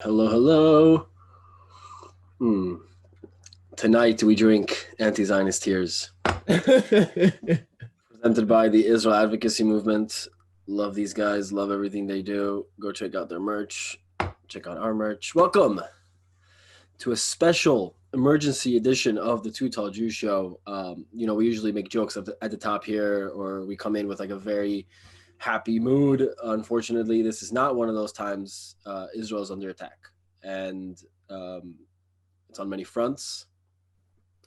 Hello, hello. Hmm. Tonight we drink anti-Zionist tears. Presented by the Israel Advocacy Movement. Love these guys. Love everything they do. Go check out their merch. Check out our merch. Welcome to a special emergency edition of the Too Tall Jew Show. We usually make jokes at the top here, or we come in with like a very happy mood. Unfortunately, this is not one of those times. Israel is under attack, and it's on many fronts.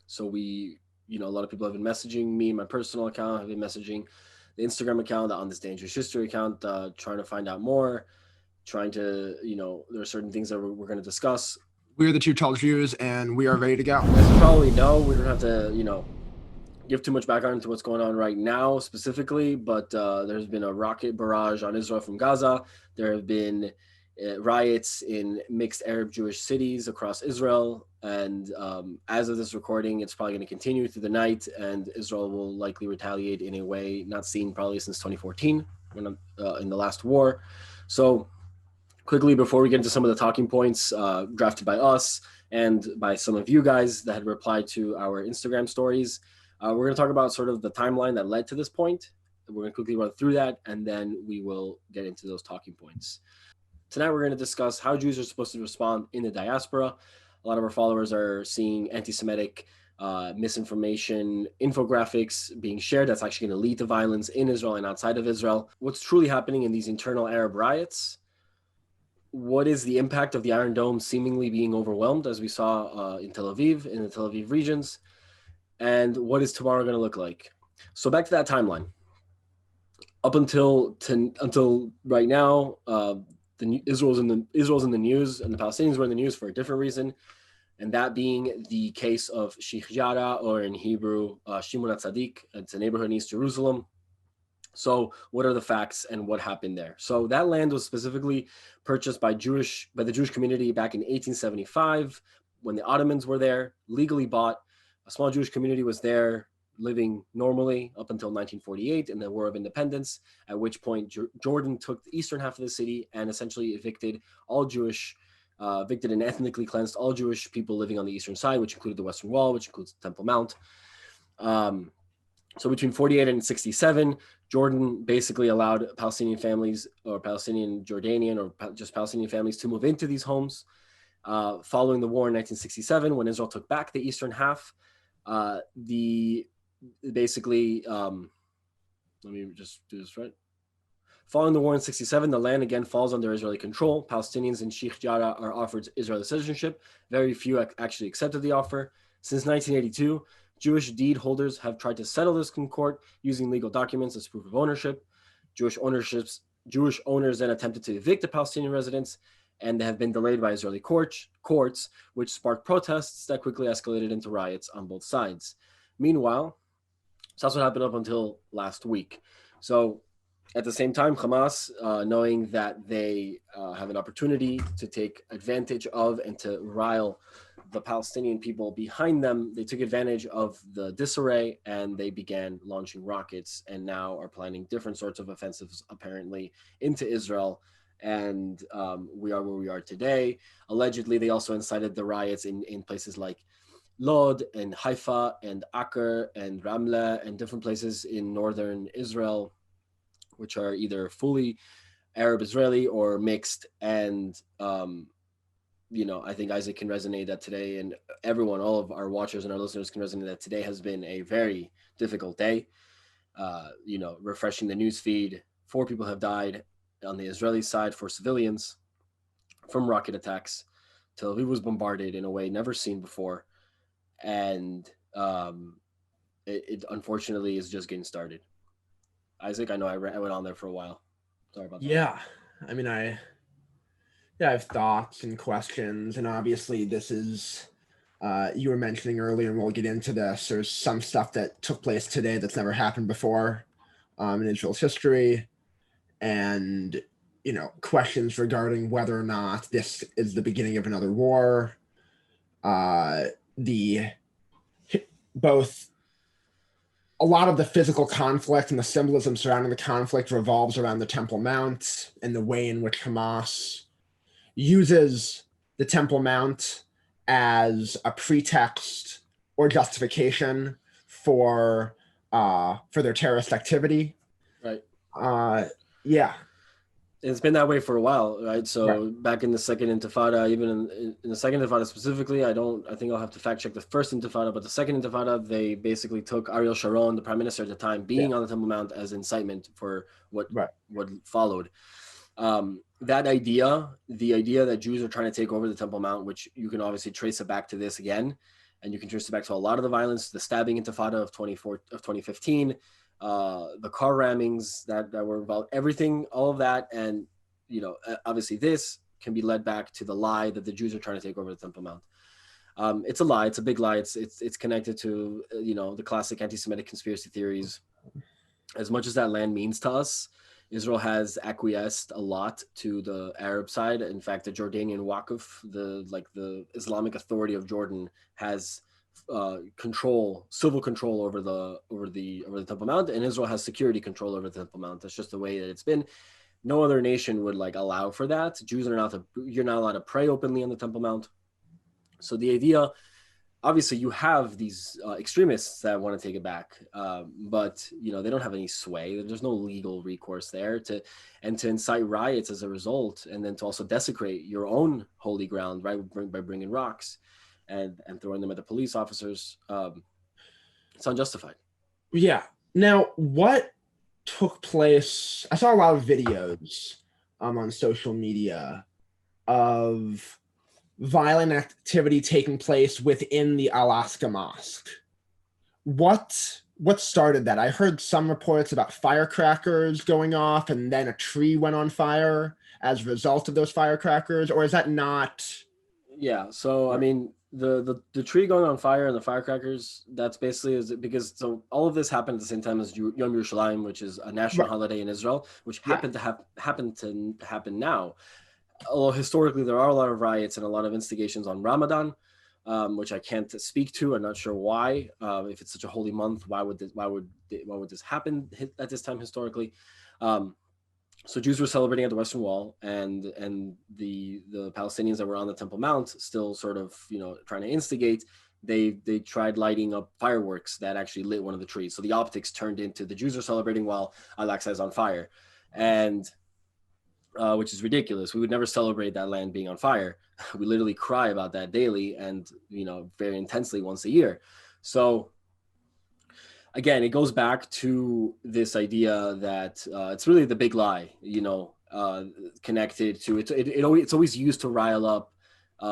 So a lot of people have been messaging me, my personal account, have been messaging the Instagram account, the On This Dangerous History account, trying to find out more, trying to, there are certain things that we're going to discuss. We're the Two Tall Jews, and we are ready to go. As you probably know, we don't have to, give too much background into what's going on right now specifically, but there's been a rocket barrage on Israel from Gaza. There have been riots in mixed Arab-Jewish cities across Israel. And as of this recording, it's probably going to continue through the night, and Israel will likely retaliate in a way not seen probably since 2014 when in the last war. So quickly, before we get into some of the talking points drafted by us and by some of you guys that had replied to our Instagram stories, we're going to talk about sort of the timeline that led to this point. We're going to quickly run through that, and then we will get into those talking points. Tonight, we're going to discuss how Jews are supposed to respond in the diaspora. A lot of our followers are seeing anti-Semitic misinformation, infographics being shared that's actually going to lead to violence in Israel and outside of Israel. What's truly happening in these internal Arab riots? What is the impact of the Iron Dome seemingly being overwhelmed, as we saw in Tel Aviv, in the Tel Aviv regions? And what is tomorrow going to look like? So back to that timeline. Up until right now, Israel's in the news, and the Palestinians were in the news for a different reason, and that being the case of Sheikh Jarrah, or in Hebrew, Shimon HaTzadik. It's a neighborhood in East Jerusalem. So what are the facts and what happened there? So that land was specifically purchased by the Jewish community back in 1875 when the Ottomans were there, legally bought. A small Jewish community was there living normally up until 1948 in the War of Independence, at which point Jordan took the eastern half of the city and essentially evicted and ethnically cleansed all Jewish people living on the eastern side, which included the Western Wall, which includes Temple Mount. So between 48 and 67, Jordan basically allowed Palestinian families, or Palestinian Jordanian, or just Palestinian families, to move into these homes. Following the war in 1967, when Israel took back the eastern half, let me just do this right. Following the war in 67, the land again falls under Israeli control. Palestinians in Sheikh Jarrah are offered Israeli citizenship. Very few actually accepted the offer. Since 1982, Jewish deed holders have tried to settle this in court using legal documents as proof of ownership. Jewish owners then attempted to evict the Palestinian residents, and they have been delayed by Israeli courts, which sparked protests that quickly escalated into riots on both sides. Meanwhile, so that's what happened up until last week. So at the same time, Hamas, knowing that they have an opportunity to take advantage of and to rile the Palestinian people behind them, they took advantage of the disarray, and they began launching rockets, and now are planning different sorts of offensives apparently into Israel. And we are where we are today. Allegedly, they also incited the riots in places like Lod and Haifa and Acre and Ramla and different places in northern Israel, which are either fully Arab Israeli or mixed. And I think Isaac can resonate that today, and everyone, all of our watchers and our listeners can resonate that today has been a very difficult day. Refreshing the news feed, 4 people have died on the Israeli side, for civilians, from rocket attacks. Tel Aviv was bombarded in a way never seen before, and it unfortunately is just getting started. Isaac, I know I went on there for a while. Sorry about that. Yeah, I mean, I have thoughts and questions, and obviously this is, you were mentioning earlier, and we'll get into this, there's some stuff that took place today that's never happened before in Israel's history, and, questions regarding whether or not this is the beginning of another war. Both a lot of the physical conflict and the symbolism surrounding the conflict revolves around the Temple Mount and the way in which Hamas uses the Temple Mount as a pretext or justification for their terrorist activity. Right. Uh, yeah, It's been that way for a while, right? right, So back in the second Intifada, even in the second Intifada specifically, I think I'll have to fact check the first Intifada, but the second Intifada, they basically took Ariel Sharon, the prime minister at the time, yeah, being on the Temple Mount as incitement for right, what followed. That idea, the idea that Jews are trying to take over the Temple Mount, which you can obviously trace it back to this again, and you can trace it back to a lot of the violence, the stabbing Intifada of 2015, the car rammings that were involved, everything, all of that, and obviously this can be led back to the lie that the Jews are trying to take over the Temple Mount. It's a lie. It's a big lie. It's connected to the classic anti-Semitic conspiracy theories. As much as that land means to us, Israel has acquiesced a lot to the Arab side. In fact, the Jordanian Waqf, the Islamic Authority of Jordan, has civil control over the Temple Mount, and Israel has security control over the Temple Mount. That's just the way that it's been. No other nation would allow for that. Jews are you're not allowed to pray openly on the Temple Mount. So the idea, obviously, you have these extremists that want to take it back, but they don't have any sway. There's no legal recourse there to incite riots as a result, and then to also desecrate your own holy ground, right, by bringing rocks and throwing them at the police officers. It's unjustified. yeah. Now, what took place? I saw a lot of videos on social media of violent activity taking place within the Al-Aqsa Mosque. What started that? I heard some reports about firecrackers going off and then a tree went on fire as a result of those firecrackers, or is that not? Yeah. So I mean, the tree going on fire and the firecrackers, that's basically because so all of this happened at the same time as Yom Yerushalayim, which is a national Right. holiday in Israel, which Yeah. happened to happen now. Although historically there are a lot of riots and a lot of instigations on Ramadan, which I can't speak to. I'm not sure why. If it's such a holy month, why would this happen at this time historically? So Jews were celebrating at the Western Wall, and the Palestinians that were on the Temple Mount still sort of trying to instigate. They tried lighting up fireworks that actually lit one of the trees. So the optics turned into the Jews are celebrating while Al-Aqsa is on fire, and which is ridiculous. We would never celebrate that land being on fire. We literally cry about that daily and very intensely once a year. So again, it goes back to this idea that it's really the big lie, connected to it. It's always used to rile up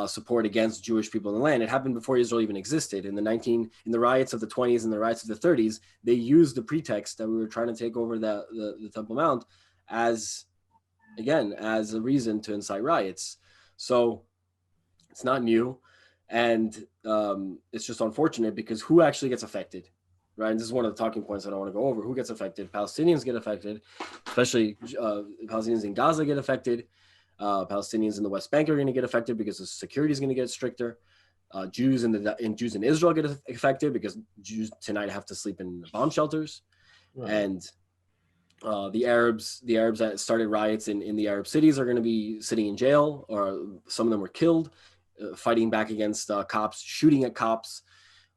support against Jewish people in the land. It happened before Israel even existed. In the riots of the 20s and the riots of the 30s, they used the pretext that we were trying to take over the Temple Mount as a reason to incite riots. So it's not new, and it's just unfortunate because who actually gets affected? Right. And this is one of the talking points that I want to go over. Who gets affected? Palestinians get affected, especially Palestinians in Gaza get affected. Palestinians in the West Bank are going to get affected because the security is going to get stricter. Jews in Israel get affected because Jews tonight have to sleep in bomb shelters. Right. And the Arabs that started riots in the Arab cities are going to be sitting in jail, or some of them were killed, fighting back against cops, shooting at cops.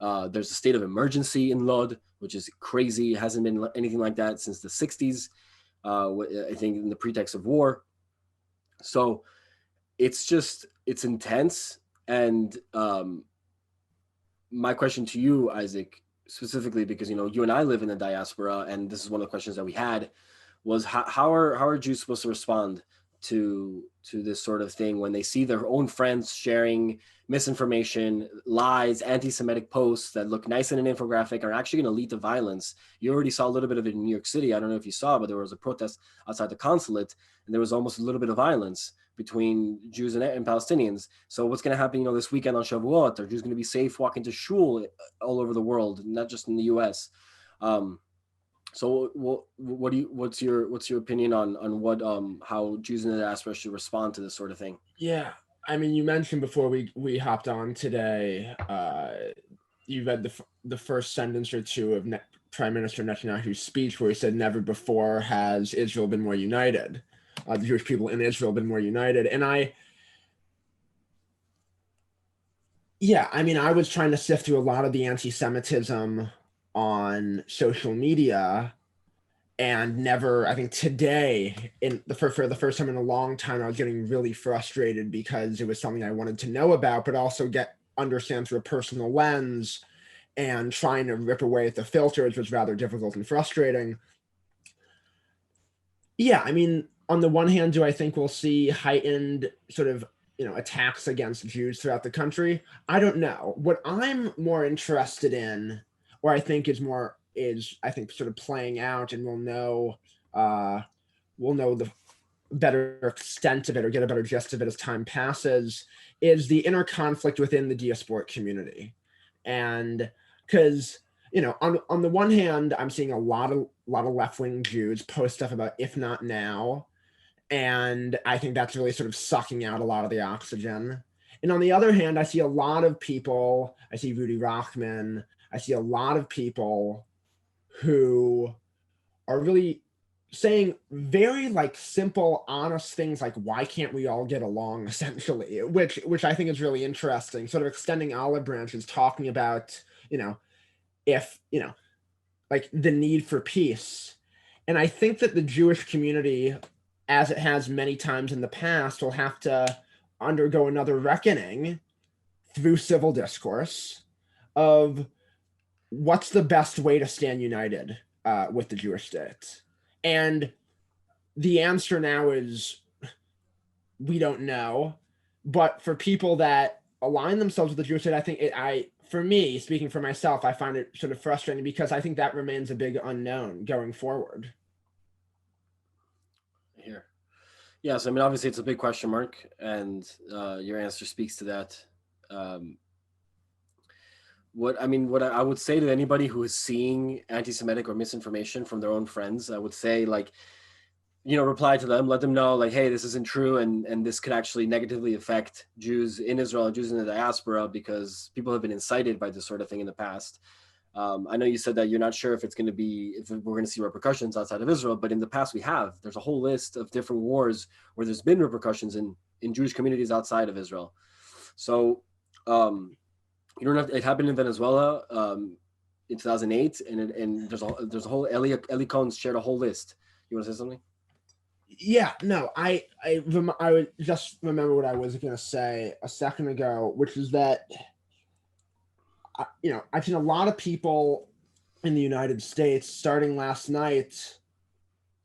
There's a state of emergency in Lod, which is crazy. It hasn't been anything like that since the 60s, I think, in the pretext of war. So it's intense. And my question to you, Isaac, specifically, because, you and I live in the diaspora, and this is one of the questions that we had, was how are Jews supposed to respond to this sort of thing when they see their own friends sharing misinformation, lies, anti-Semitic posts that look nice in an infographic are actually going to lead to violence? You already saw a little bit of it in New York City. I don't know if you saw, but there was a protest outside the consulate, and there was almost a little bit of violence between Jews and Palestinians. So what's going to happen, this weekend on Shavuot? Are Jews going to be safe walking to shul all over the world, not just in the U.S.? So what's your opinion on what how Jews in the diaspora should respond to this sort of thing? Yeah, I mean, you mentioned before we hopped on today, you read the first sentence or two of Prime Minister Netanyahu's speech, where he said, "Never before has Israel been more united. The Jewish people in Israel have been more united." And I Yeah, I mean, I was trying to sift through a lot of the anti-Semitism on social media, and never, I think today, for the first time in a long time, I was getting really frustrated because it was something I wanted to know about, but also get understand through a personal lens, and trying to rip away at the filters was rather difficult and frustrating. Yeah, I mean, on the one hand, do I think we'll see heightened sort of, attacks against Jews throughout the country? I don't know. What I'm more interested in, or I think is I think sort of playing out, and uh we'll know the better extent of it or get a better gist of it as time passes, is the inner conflict within the diasporic community. And because, on the one hand, I'm seeing a lot of left-wing Jews post stuff about if not now, and I think that's really sort of sucking out a lot of the oxygen. And on the other hand, I see a lot of people, I see Rudy Rochman, I see a lot of people who are really saying very like simple, honest things like why can't we all get along, essentially, which I think is really interesting, sort of extending olive branches, talking about, if, like the need for peace. And I think that the Jewish community, as it has many times in the past, will have to undergo another reckoning through civil discourse of what's the best way to stand united with the Jewish state. And the answer now is we don't know. But for people that align themselves with the Jewish state, I think for me, speaking for myself, I find it sort of frustrating because I think that remains a big unknown going forward. Here. Yes, I mean, obviously it's a big question mark, and your answer speaks to that. Um, what I would say to anybody who is seeing anti-Semitic or misinformation from their own friends, I would say, like, reply to them, let them know, like, hey, this isn't true, and this could actually negatively affect Jews in Israel, Jews in the diaspora, because people have been incited by this sort of thing in the past. I know you said that you're not sure if we're going to see repercussions outside of Israel, but in the past we have. There's a whole list of different wars where there's been repercussions in Jewish communities outside of Israel. So you don't have it happened in Venezuela in 2008, and there's a whole Eli Cohen shared a whole list. You want to say something? Yeah, no, I would just remember what I was going to say a second ago, which is that I've seen a lot of people in the United States starting last night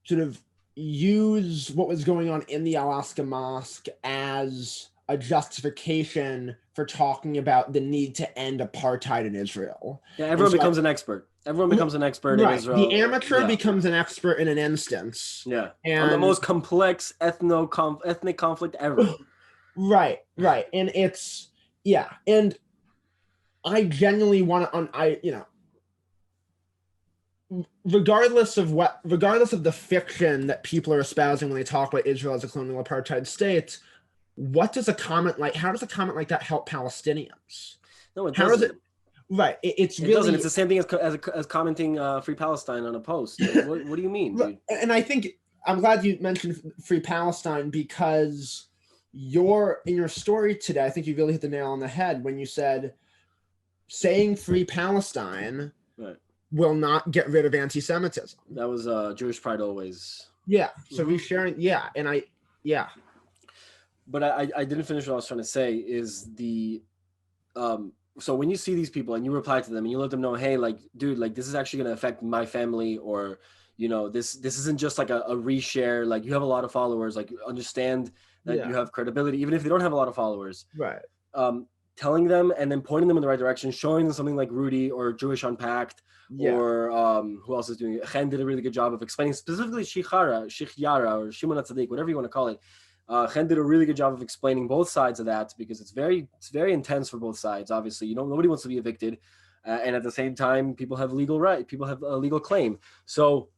sort of use what was going on in the Alaska Mosque as a justification for talking about the need to end apartheid in Israel. Yeah, And everyone so becomes an expert. Everyone becomes an expert in right, the Israel. amateur Yeah, becomes an expert in an instance. yeah, on the And most complex ethnic conflict ever. right. And yeah. And I genuinely want to, regardless of the fiction that people are espousing when they talk about Israel as a colonial apartheid state, how does a comment like that help Palestinians? No, it How is it doesn't. right? It's It doesn't. really It's the same thing as commenting Free Palestine on a post. Like, what do you mean, dude? and I think I'm glad you mentioned Free Palestine because in your story today, I think you really hit the nail on the head when you said saying Free Palestine Right. will not get rid of anti-Semitism. That was Jewish pride always. Yeah. So Mhm. resharing, yeah, and yeah. But I didn't finish what I was trying to say. Is the so when you see these people and you reply to them and you let them know, hey, like, dude, like, this is actually going to affect my family, or this isn't just like a reshare. Like, you have a lot of followers. Like, understand that you Yeah. have credibility, even if they don't have a lot of followers. Right. um, Telling them and then pointing them in the right direction, showing them something like Rudy or Jewish Unpacked, Yeah. or who else is doing it? Chen did a really good job of explaining specifically Sheikh Yara or Shimon HaTzadik, whatever you want to call it. Chen did a really good job of explaining both sides of that, because it's very intense for both sides. Obviously, nobody wants to be evicted, and at the same time, people have legal right, people have a legal claim. So,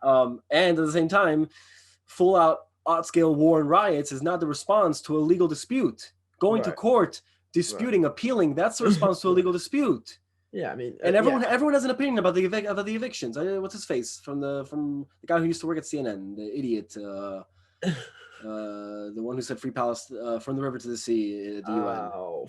and at the same time, full out scale war and riots is not the response to a legal dispute. Going to Right. court, disputing, appealing, that's the response to a legal dispute. Yeah. I mean, And everyone has an opinion about the evictions. What's his face from the guy who used to work at CNN, the idiot, the one who said free Palestine from the river to the sea, the UN. Oh,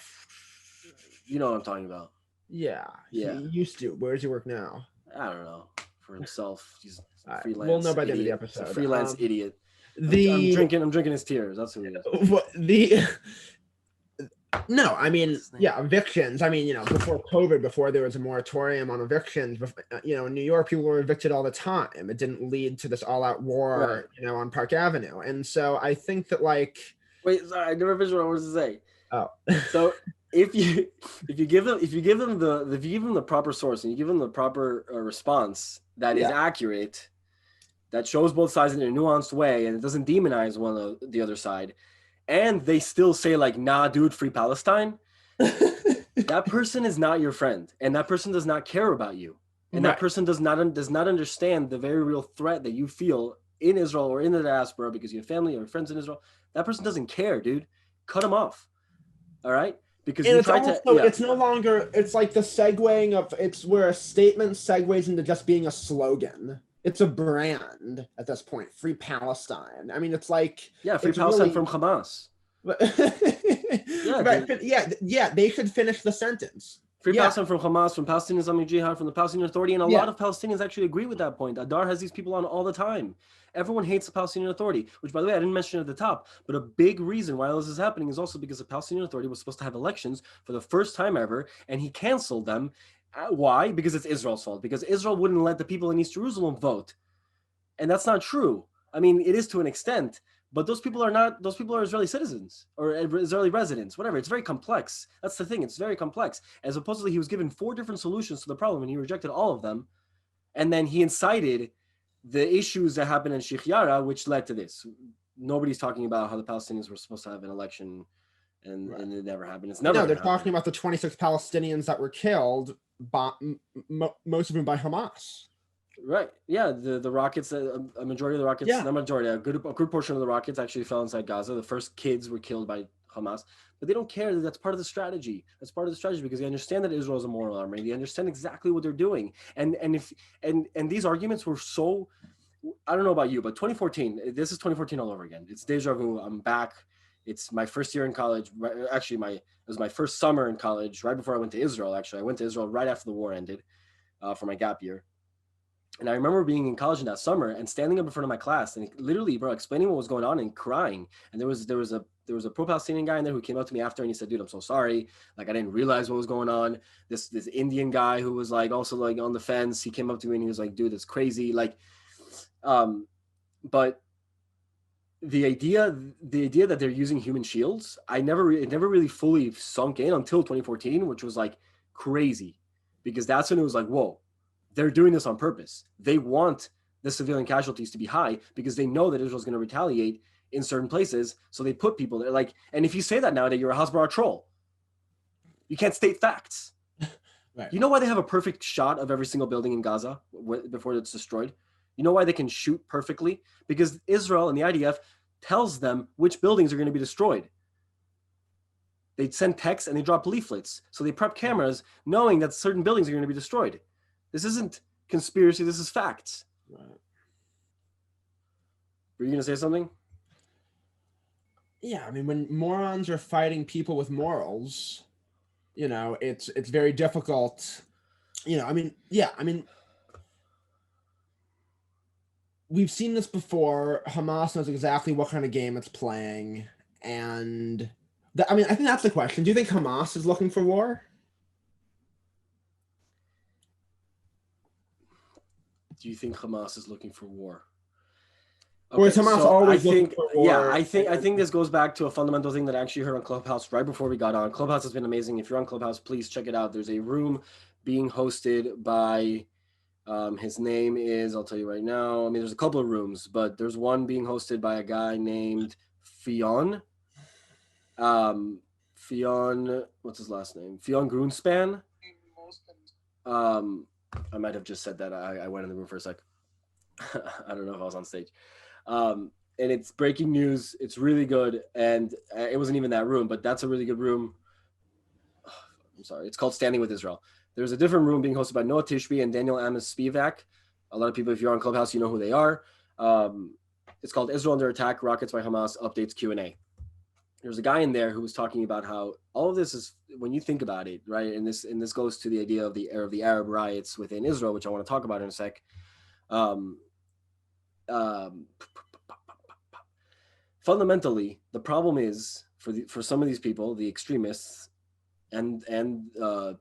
You know what I'm talking about. Yeah. Yeah. He used to. Where does he work now? I don't know. For himself, he's a Right, freelance. we'll know by the end of the idiot. He's a episode. freelance idiot. I'm The drinking his tears. That's who he is. what the no, I mean, What's his name? yeah, evictions. I mean, before COVID, before there was a moratorium on evictions, in New York, people were evicted all the time. It didn't lead to this all-out war, on Park Avenue. And so I think that, like, Wait, sorry, I never finished what I wanted to say. oh, So if you give them the proper source and you give them the proper response that is accurate, that shows both sides in a nuanced way and it doesn't demonize one of the other side, and they still say like, nah, dude, free Palestine, that person is not your friend, and that person does not care about you, and that person does not understand the very real threat that you feel in Israel or in the diaspora because you have family or friends in Israel. That person doesn't care, dude. Cut them off. All right? Because and you it's try also, to. Yeah. It's no longer. It's like the segueing of. It's where a statement segues into just being a slogan. It's a brand at this point. Free Palestine. I mean, it's like free Palestine from Hamas. They should finish the sentence. Free Palestine from Hamas, from Palestinian Islamic Jihad, from the Palestinian Authority, and a lot of Palestinians actually agree with that point. Adar has these people on all the time. Everyone hates the Palestinian Authority, which, by the way, I didn't mention at the top, but a big reason why this is happening is also because the Palestinian Authority was supposed to have elections for the first time ever, and he canceled them. Why? Because it's Israel's fault. Because Israel wouldn't let the people in East Jerusalem vote. And that's not true. I mean, it is to an extent, but those people are Israeli citizens or Israeli residents, whatever. It's very complex. That's the thing. It's very complex. And supposedly he was given 4 different solutions to the problem and he rejected all of them. And then he incited the issues that happened in Sheikh Jarrah, which led to this. Nobody's talking about how the Palestinians were supposed to have an election and it never happened. It's never. No, they're talking about the 26 Palestinians that were killed, most of them by Hamas. Right. Yeah. The rockets, a majority of the rockets, not majority, a good portion of the rockets actually fell inside Gaza. The first kids were killed by Hamas, but they don't care that that's part of the strategy. That's part of the strategy because they understand that Israel is a moral army. They understand exactly what they're doing. And these arguments were so, I don't know about you, but 2014, this is 2014 all over again. It's deja vu. I'm back. It's my first year in college. Actually, it was my first summer in college, right before I went to Israel. Actually, I went to Israel right after the war ended for my gap year. And I remember being in college in that summer and standing up in front of my class and literally, bro, explaining what was going on and crying. And there was a pro-Palestinian guy in there who came up to me after and he said, dude, I'm so sorry. Like, I didn't realize what was going on. This Indian guy who was like also like on the fence, he came up to me and he was like, dude, that's crazy. Like, but the idea that they're using human shields, it never really fully sunk in until 2014, which was like crazy because that's when it was like, whoa. They're doing this on purpose. They want the civilian casualties to be high because they know that Israel's going to retaliate in certain places. So they put people there. Like, and if you say that nowadays, you're a Hasbara troll. You can't state facts. Right. You know why they have a perfect shot of every single building in Gaza before it's destroyed? You know why they can shoot perfectly? Because Israel and the IDF tells them which buildings are going to be destroyed. They send texts and they drop leaflets. So they prep cameras knowing that certain buildings are going to be destroyed. This isn't conspiracy. This is facts. Right. Were you going to say something? Yeah, I mean, when morons are fighting people with morals, it's very difficult. We've seen this before. Hamas knows exactly what kind of game it's playing. And, I think that's the question. Do you think Hamas is looking for war? Do you think Hamas is looking for war? Okay, or is Hamas always looking for war? Yeah, I think this goes back to a fundamental thing that I actually heard on Clubhouse right before we got on. Clubhouse has been amazing. If you're on Clubhouse, please check it out. There's a room being hosted by, his name is, I'll tell you right now. I mean, there's a couple of rooms, but there's one being hosted by a guy named Fionn. Fionn, what's his last name? Fionn Grunspan. I might have just said that. I went in the room for a sec. I don't know if I was on stage. And it's breaking news. It's really good. And it wasn't even that room, but that's a really good room. I'm sorry. It's called Standing with Israel. There's a different room being hosted by Noah Tishby and Daniel Amos Spivak. A lot of people, if you're on Clubhouse, you know who they are. It's called Israel Under Attack, Rockets by Hamas, Updates Q&A. There's a guy in there who was talking about how all of this is when you think about it, right, and this goes to the idea of the Arab riots within Israel, which I want to talk about in a sec. Um, um, Fundamentally, the problem is for some of these people, the extremists, and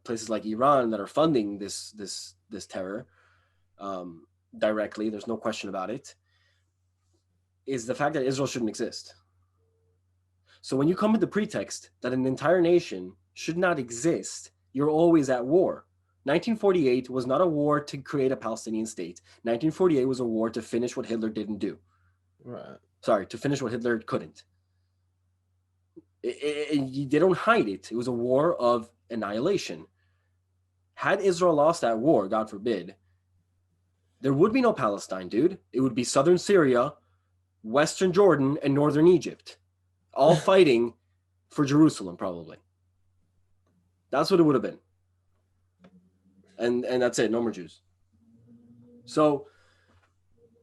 places like Iran that are funding this terror directly. There's no question about it. Is the fact that Israel shouldn't exist. So when you come with the pretext that an entire nation should not exist, you're always at war. 1948 was not a war to create a Palestinian state. 1948 was a war to finish what Hitler didn't do. Right. Sorry, to finish what Hitler couldn't. They don't hide it. It was a war of annihilation. Had Israel lost that war, God forbid, there would be no Palestine, dude. It would be southern Syria, western Jordan, and northern Egypt, all fighting for Jerusalem, probably. That's what it would have been. And that's it. No more Jews. So,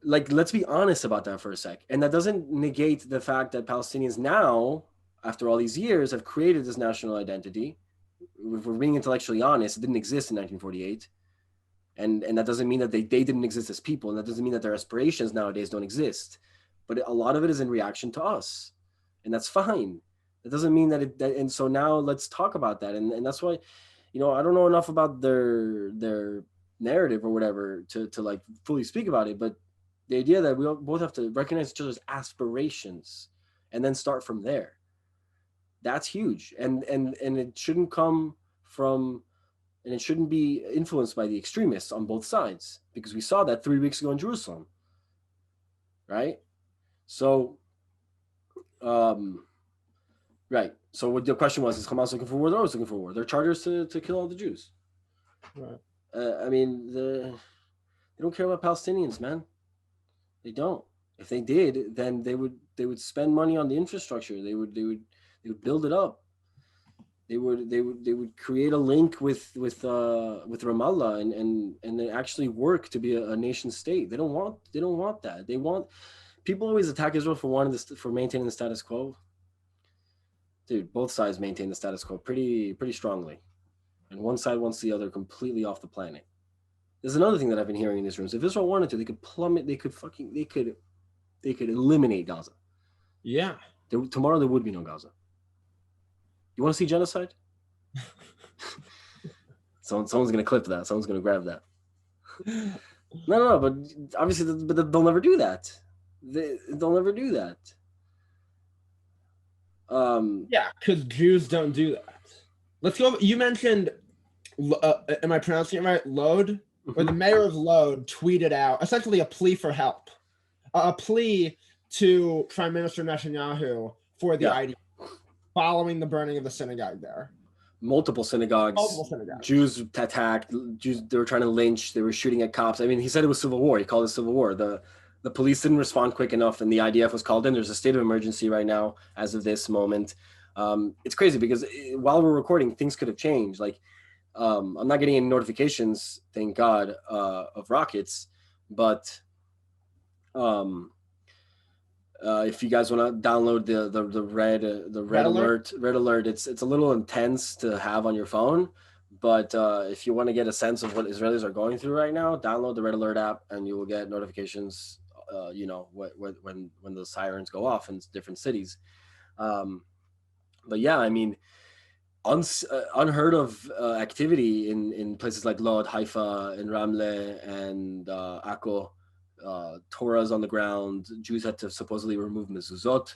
like, let's be honest about that for a sec. And that doesn't negate the fact that Palestinians now, after all these years, have created this national identity. If we're being intellectually honest, it didn't exist in 1948. And that doesn't mean that they didn't exist as people. And that doesn't mean that their aspirations nowadays don't exist. But a lot of it is in reaction to us. And that's fine. That doesn't mean and so now let's talk about that. And that's why, I don't know enough about their narrative or whatever to like fully speak about it. But the idea that we both have to recognize each other's aspirations and then start from there. That's huge. And it shouldn't come from, and it shouldn't be influenced by the extremists on both sides, because we saw that 3 weeks ago in Jerusalem. Right? So, right. So what the question was, is Hamas looking for war? They're always looking for war. Their charters to kill all the Jews. Right. I mean, they don't care about Palestinians, man. They don't. If they did, then they would spend money on the infrastructure. They would build it up. They would create a link with Ramallah and they actually work to be a nation state. They don't want that. They want, people always attack Israel for maintaining the status quo. Dude, both sides maintain the status quo pretty strongly, and one side wants the other completely off the planet. There's another thing that I've been hearing in these rooms. If Israel wanted to, they could plummet. They could eliminate Gaza. Yeah. Tomorrow there would be no Gaza. You want to see genocide? Someone's gonna clip that. Someone's gonna grab that. No, but obviously, but they'll never do that. They'll never do that. Yeah, because Jews don't do that. Let's go. You mentioned, am I pronouncing it right? Lod, or the mayor of Lod tweeted out essentially a plea for help, a plea to Prime Minister Netanyahu for the IDF, following the burning of the synagogue there. Multiple synagogues. Jews attacked. Jews, they were trying to lynch. They were shooting at cops. I mean, he said it was civil war. He called it civil war. The police didn't respond quick enough, and the IDF was called in. There's a state of emergency right now as of this moment. It's crazy because while we're recording, things could have changed. Like, I'm not getting any notifications, thank God, of rockets. But if you guys want to download the red alert, it's a little intense to have on your phone. But if you want to get a sense of what Israelis are going through right now, download the Red Alert app, and you will get notifications. When the sirens go off in different cities. But yeah, I mean, unheard of activity in places like Lod, Haifa, and Ramle, and Akko. Torahs on the ground. Jews had to supposedly remove mezuzot,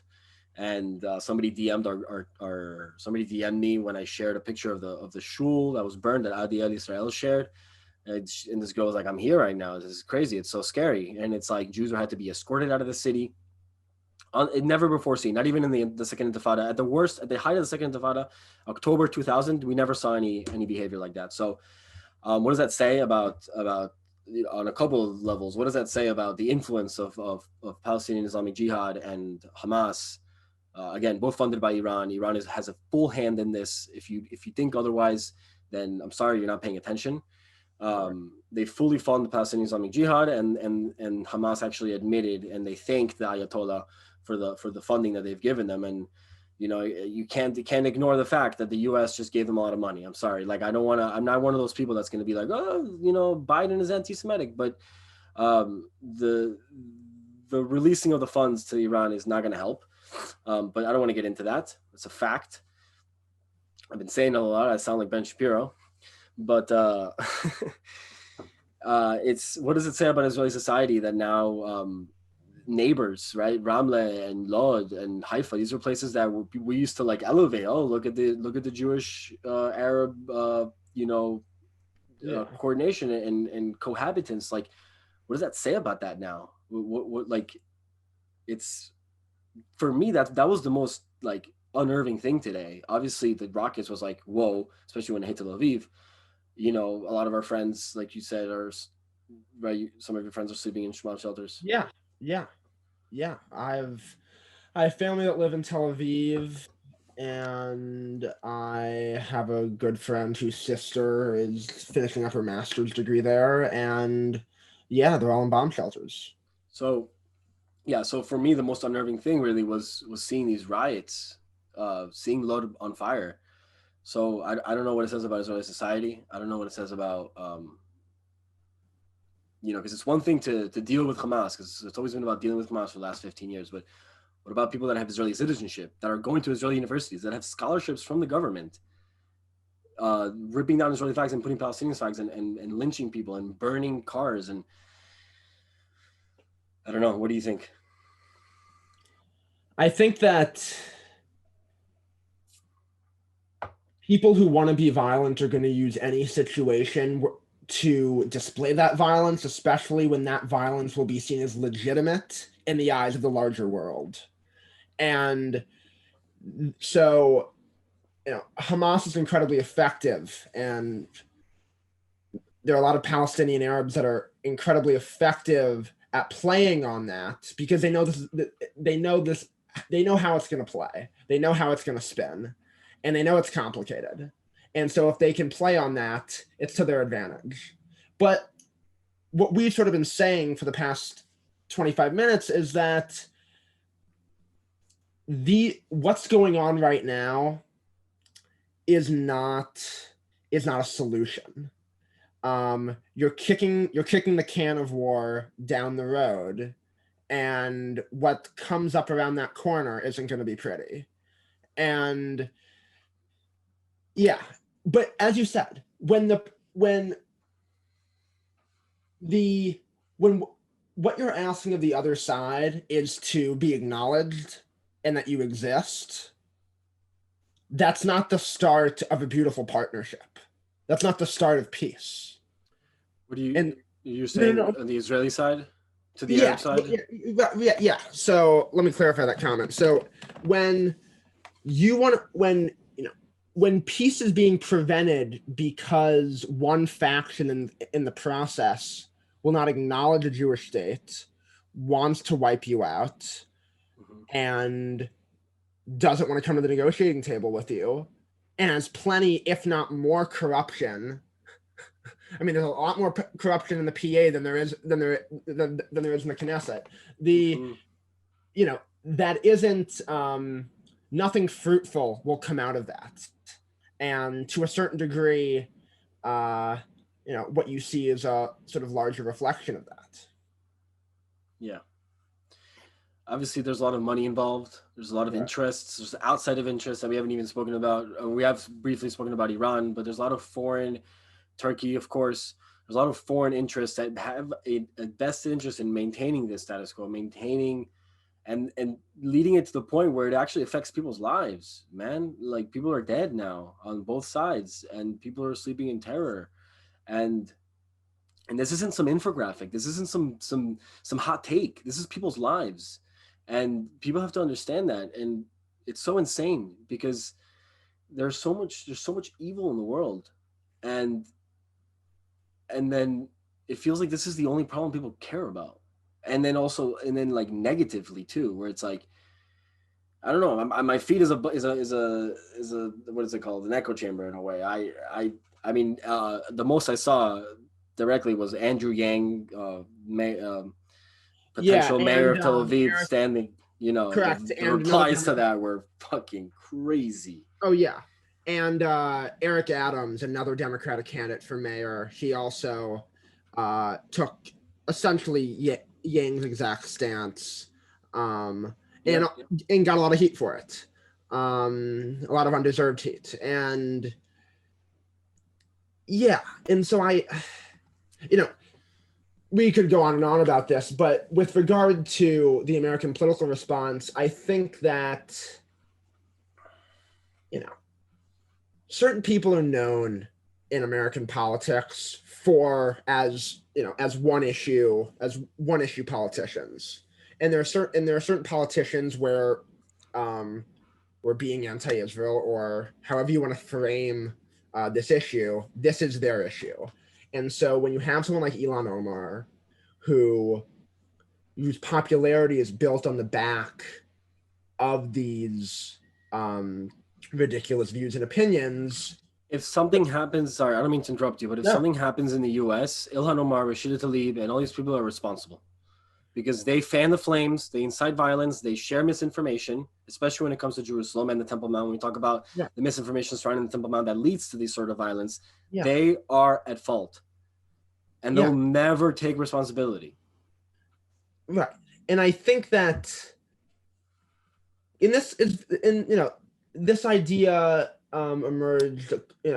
and somebody DM'd somebody DM'd me when I shared a picture of the shul that was burned that Adi El Israel shared. And this girl was like, "I'm here right now. This is crazy. It's so scary." And it's like Jews had to be escorted out of the city. It never before seen, not even in the Second Intifada. At the height of the Second Intifada, October 2000, we never saw any behavior like that. So, what does that say about on a couple of levels? What does that say about the influence of Palestinian Islamic Jihad and Hamas? Again, both funded by Iran. Iran has a full hand in this. If you think otherwise, then I'm sorry, you're not paying attention. They fully fund the Palestinian Islamic Jihad, and Hamas actually admitted, and they thanked the Ayatollah for the funding that they've given them. And You know, you can't ignore the fact that the U.S. just gave them a lot of money. I'm sorry, like I'm not one of those people that's going to be like, oh, you know, Biden is anti-Semitic, but the releasing of the funds to Iran is not going to help. But I don't want to get into that. It's a fact. I've been saying it a lot. I sound like Ben Shapiro, but it's, what does it say about Israeli society that now neighbors, right? Ramle and Lod and Haifa. These are places that we used to like elevate. Oh, look at the Jewish Arab, coordination and cohabitance. Like, what does that say about that now? What like, it's, for me, that was the most like unnerving thing today. Obviously, the Rockets was like, whoa, especially when it hit Tel Aviv. You know, a lot of our friends, like you said, are right. Some of your friends are sleeping in Shema shelters. Yeah, yeah, yeah. I have family that live in Tel Aviv, and I have a good friend whose sister is finishing up her master's degree there, and yeah, they're all in bomb shelters. So, yeah. So for me, the most unnerving thing really was seeing these riots, seeing Lod on fire. So I don't know what it says about Israeli society. I don't know what it says about because it's one thing to deal with Hamas, because it's always been about dealing with Hamas for the last 15 years. But what about people that have Israeli citizenship, that are going to Israeli universities, that have scholarships from the government, ripping down Israeli flags and putting Palestinian flags and lynching people and burning cars? And I don't know. What do you think? I think that people who want to be violent are going to use any situation to display that violence, especially when that violence will be seen as legitimate in the eyes of the larger world. And so, Hamas is incredibly effective, and there are a lot of Palestinian Arabs that are incredibly effective at playing on that, because they know how it's going to play. They know how it's going to spin, and they know it's complicated. And so if they can play on that, it's to their advantage. But what we've sort of been saying for the past 25 minutes is that what's going on right now is not a solution. You're kicking the can of war down the road, and what comes up around that corner isn't going to be pretty. And yeah, but as you said, when what you're asking of the other side is to be acknowledged and that you exist, that's not the start of a beautiful partnership. That's not the start of peace. What do you're saying on the Israeli side to the Arab side? Yeah. So let me clarify that comment. So when peace is being prevented because one faction in the process will not acknowledge a Jewish state, wants to wipe you out, and doesn't want to come to the negotiating table with you, and has plenty, if not more, corruption. I mean, there's a lot more corruption in the PA than there is in the Knesset. That isn't nothing fruitful will come out of that, and to a certain degree, what you see is a sort of larger reflection of that. Yeah. Obviously, there's a lot of money involved. There's a lot of interests. There's outside of interests that we haven't even spoken about. We have briefly spoken about Iran, but there's a lot of foreign, Turkey, of course. There's a lot of foreign interests that have a vested interest in maintaining this status quo, maintaining and leading it to the point where it actually affects people's lives, man. Like, people are dead now on both sides, and people are sleeping in terror. And this isn't some infographic. This isn't some hot take. This is people's lives. And people have to understand that. And it's so insane because there's so much evil in the world. And then it feels like this is the only problem people care about. And then like negatively too, where it's like, I don't know, my feed is a what is it called? An echo chamber in a way. I mean, the most I saw directly was Andrew Yang, potential mayor of Tel Aviv, standing. You know, Correct. the And replies to that were fucking crazy. oh yeah. And Eric Adams, another Democratic candidate for mayor, he also took essentially Yang's exact stance, and Yep. and got a lot of heat for it, a lot of undeserved heat, and yeah, and so you know, we could go on and on about this, but with regard to the American political response, I think that you know certain people are known in American politics for as one issue politicians, and there are certain politicians where we're being anti-Israel, or however you want to frame this issue. This is their issue, and so when you have someone like Ilhan Omar, whose popularity is built on the back of these ridiculous views and opinions. If something happens, sorry, I don't mean to interrupt you, but if No. something happens in the U.S., Ilhan Omar, Rashida Tlaib, and all these people are responsible because they fan the flames, they incite violence, they share misinformation, especially when it comes to Jerusalem and the Temple Mount. When we talk about the misinformation surrounding the Temple Mount that leads to these sort of violence, they are at fault, and they'll never take responsibility. Right, and I think that this idea emerged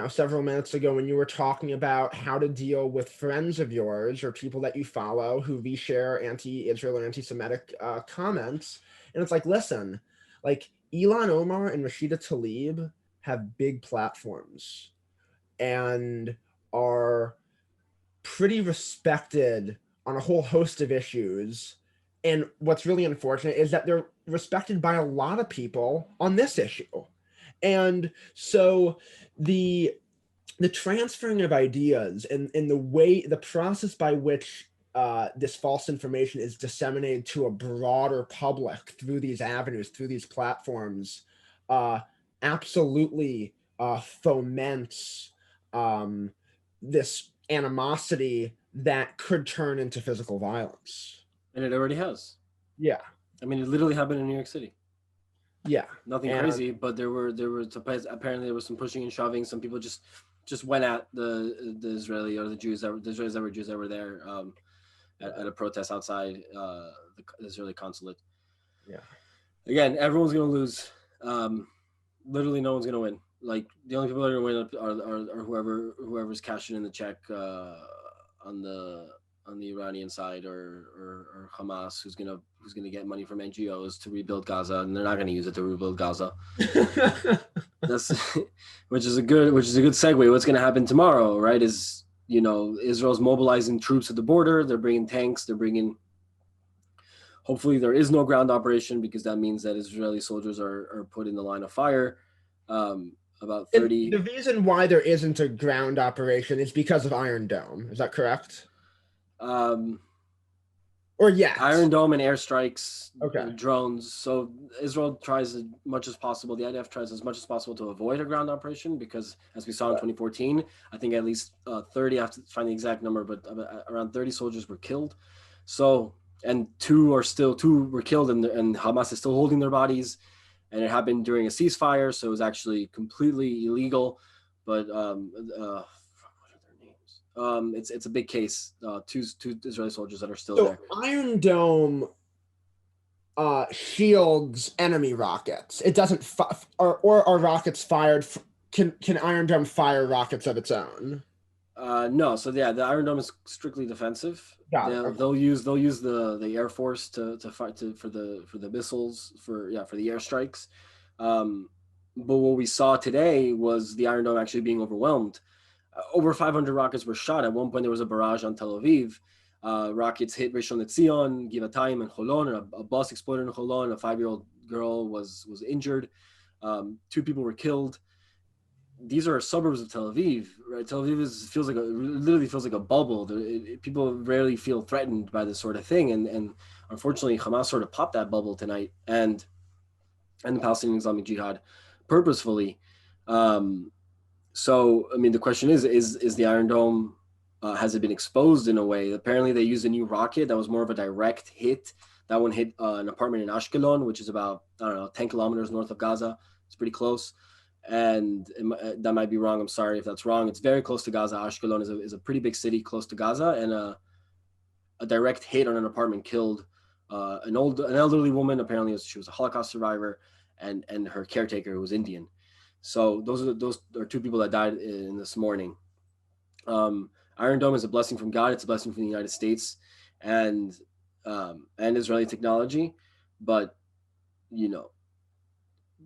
several minutes ago when you were talking about how to deal with friends of yours or people that you follow who share anti-Israel or anti-Semitic comments. And it's like, listen, like Ilhan Omar and Rashida Tlaib have big platforms and are pretty respected on a whole host of issues. And what's really unfortunate is that they're respected by a lot of people on this issue. And so the transferring of ideas and the process by which this false information is disseminated to a broader public through these avenues, through these platforms, absolutely foments this animosity that could turn into physical violence. And it already has. Yeah. I mean, it literally happened in New York City. Yeah. Nothing crazy, but there were apparently there was some pushing and shoving. Some people just went at the Israeli or the Israelis that were there at a protest outside the Israeli consulate. Yeah. Again, everyone's gonna lose. Literally, no one's gonna win. Like the only people that are gonna win are whoever's cashing in the check on the Iranian side or Hamas, who's gonna get money from NGOs to rebuild Gaza, and they're not gonna use it to rebuild Gaza. That's which is a good segue. What's gonna happen tomorrow, right? Is Israel's mobilizing troops at the border. They're bringing tanks. Hopefully there is no ground operation, because that means that Israeli soldiers are put in the line of fire. About 30. The reason why there isn't a ground operation is because of Iron Dome. Is that correct? Or yes. Iron Dome and airstrikes, okay, drones. So Israel tries as much as possible. The IDF tries as much as possible to avoid a ground operation, because as we saw in 2014, I think at least 30, I have to find the exact number, but around 30 soldiers were killed. So, and two were killed, and Hamas is still holding their bodies. And it happened during a ceasefire, so it was actually completely illegal. But what are their names? It's a big case. Two Israeli soldiers that are still there. Iron Dome shields enemy rockets. It doesn't or are rockets fired? Can Iron Dome fire rockets of its own? No. So yeah, the Iron Dome is strictly defensive. They'll use the Air Force to fight for the missiles for the airstrikes. But what we saw today was the Iron Dome actually being overwhelmed. Over 500 rockets were shot. At one point, there was a barrage on Tel Aviv. Rockets hit Rishon LeZion, Givatayim, and Holon. And a bus exploded in Holon. A 5-year-old girl was injured. 2 people were killed. These are suburbs of Tel Aviv, right? Tel Aviv literally feels like a bubble. People rarely feel threatened by this sort of thing, and unfortunately, Hamas sort of popped that bubble tonight, and the Palestinian Islamic Jihad purposefully. So, I mean, the question is the Iron Dome, has it been exposed in a way? Apparently, they used a new rocket that was more of a direct hit That one hit an apartment in Ashkelon, which is about, I don't know, 10 kilometers north of Gaza. It's pretty close. And that might be wrong. I'm sorry if that's wrong. It's very close to Gaza. Ashkelon is a pretty big city close to Gaza, and a direct hit on an apartment killed an elderly woman. Apparently, she was a Holocaust survivor, and her caretaker, who was Indian. So those are two people that died in this morning. Iron Dome is a blessing from God. It's a blessing from the United States and Israeli technology. But, you know,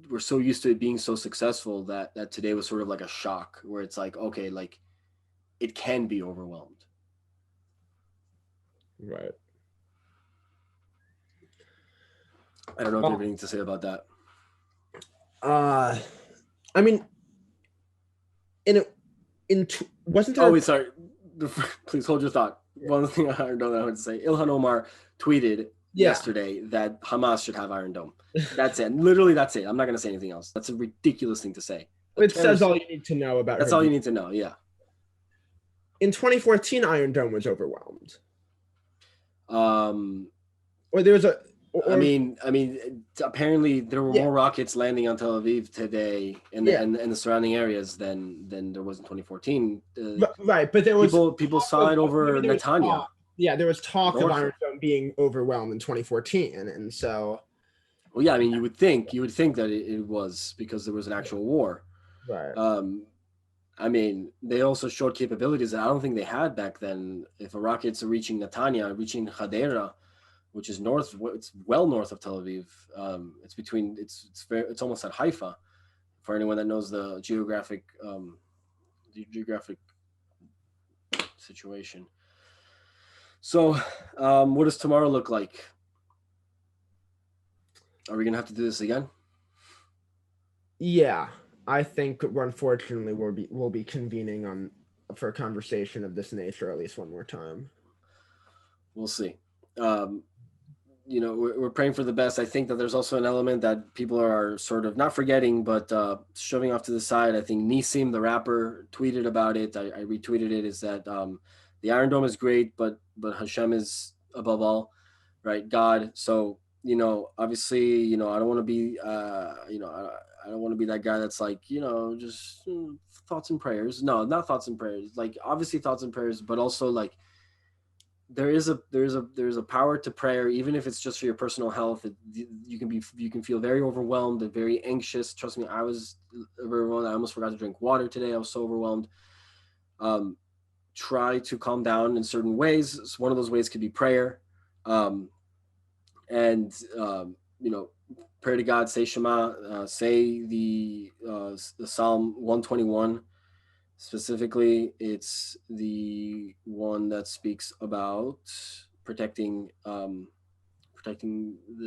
we're so used to it being so successful that today was sort of like a shock, where it's like, okay, like it can be overwhelmed. Right. I don't know if you have anything to say about that. I mean, wasn't there? Oh, wait, sorry. Please hold your thought. One thing I don't know what I would say. Ilhan Omar tweeted yesterday that Hamas should have Iron Dome. That's it. Literally, that's it. I'm not going to say anything else. That's a ridiculous thing to say. It says all you need to know about. That's all you need to know. Yeah. In 2014, Iron Dome was overwhelmed. Or there was a. I mean, apparently there were more rockets landing on Tel Aviv today and the surrounding areas than there was in 2014. Right, but there was people saw it over Netanya. There was talk of Iron Dome being overwhelmed in 2014, and so. Well, yeah, I mean, you would think that it was because there was an actual war. Right. I mean, they also showed capabilities that I don't think they had back then. If a rocket's reaching Netanya, reaching Hadera, which is north, it's well north of Tel Aviv. It's almost at Haifa, for anyone that knows the geographic situation. So, what does tomorrow look like? Are we gonna have to do this again? Yeah, I think unfortunately we'll be convening for a conversation of this nature at least one more time. We'll see. You know, we're praying for the best. I think that there's also an element that people are sort of not forgetting, but shoving off to the side. I think Nissim, the rapper, tweeted about it. I retweeted it. Is that the Iron Dome is great, but Hashem is above all, right? God. So, you know, obviously, you know, I don't want to be, I don't want to be that guy that's like, you know, just thoughts and prayers. No, not thoughts and prayers. Like obviously thoughts and prayers, but also like there is a power to prayer, even if it's just for your personal health. You can feel very overwhelmed and very anxious. Trust me, I was overwhelmed. I almost forgot to drink water today. I was so overwhelmed. Try to calm down in certain ways. So one of those ways could be prayer, and you know, pray to God, say Shema, say the Psalm 121. Specifically, it's the one that speaks about protecting the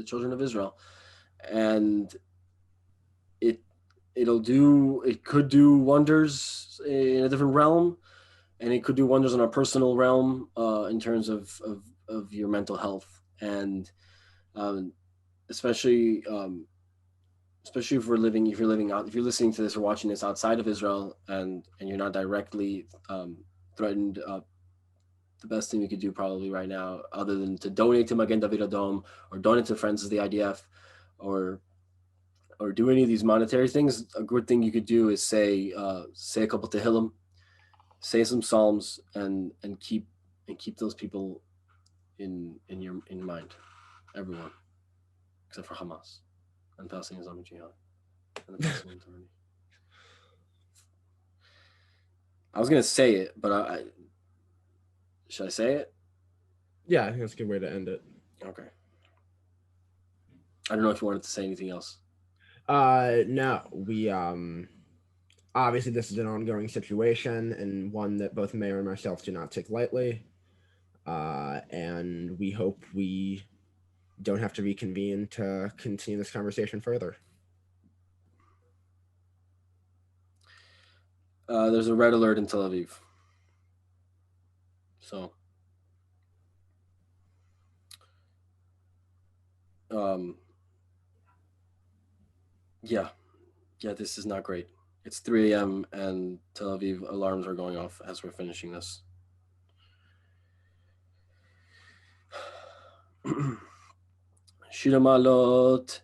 children of Israel, and it could do wonders in a different realm, and it could do wonders in our personal realm in terms of your mental health, and especially if you're listening to this or watching this outside of Israel and you're not directly threatened, the best thing we could do probably right now, other than to donate to Magen David Adom or donate to Friends of the IDF or do any of these monetary things, a good thing you could do is say a couple Tehillim, say some Psalms, and keep those people in mind, everyone except for Hamas and passing Islamic Jihad and the Palestinian Authority. I was gonna say it, but should I say it? Yeah, I think that's a good way to end it. Okay. I don't know if you wanted to say anything else. No, we obviously this is an ongoing situation and one that both Mayor and myself do not take lightly. And we hope we don't have to reconvene to continue this conversation further. There's a red alert in Tel Aviv. So, yeah, this is not great. It's 3 a.m. and Tel Aviv alarms are going off as we're finishing this. Shir Malot.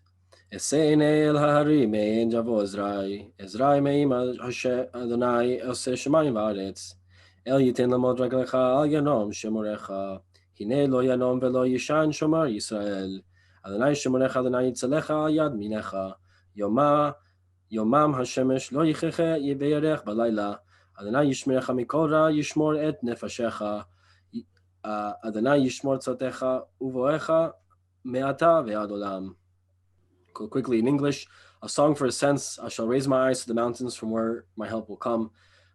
Esene el Hahari mein Javo Ezrai. Ezrai meim Hashem Adonai Ose Shemayim Vaaretz. El Yitin Lamod Raglecha Al Yanom Shemorecha. Hine lo Yanom velo Yishan Shomar Yisrael. Adonai Shemorecha Adonai Yitzalecha Al Yad Minecha. Yomam Hashemesh lo Yicheche Yeveyarech Balayla. Adonai Yishmerecha Mikol Ra Yishmor et Nefashecha. Adonai Yishmor Tzotecha Uvoecha Me'ata Ve'ad Olam. Quickly in English, a song for ascents. I shall raise my eyes to the mountains from where my help will come.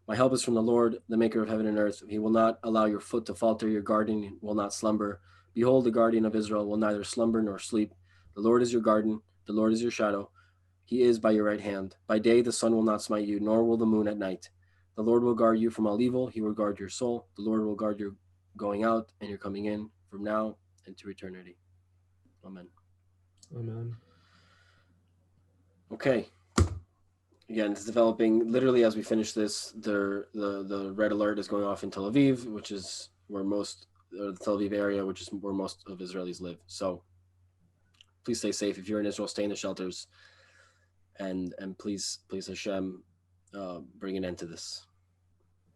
My help is from the Lord, the maker of heaven and earth. He will not allow your foot to falter. Your guardian will not slumber. Behold, the guardian of Israel will neither slumber nor sleep. The Lord is your guardian. The Lord is your shadow. He is by your right hand. By day the sun will not smite you, nor will the moon at night. The Lord will guard you from all evil. He will guard your soul. The Lord will guard your going out and your coming in from now and to eternity. Amen. Amen. Okay. Again, it's developing literally as we finish this. The red alert is going off in Tel Aviv, which is where the Tel Aviv area, which is where most of Israelis live. So please stay safe. If you're in Israel, stay in the shelters, and please Hashem, bring an end to this.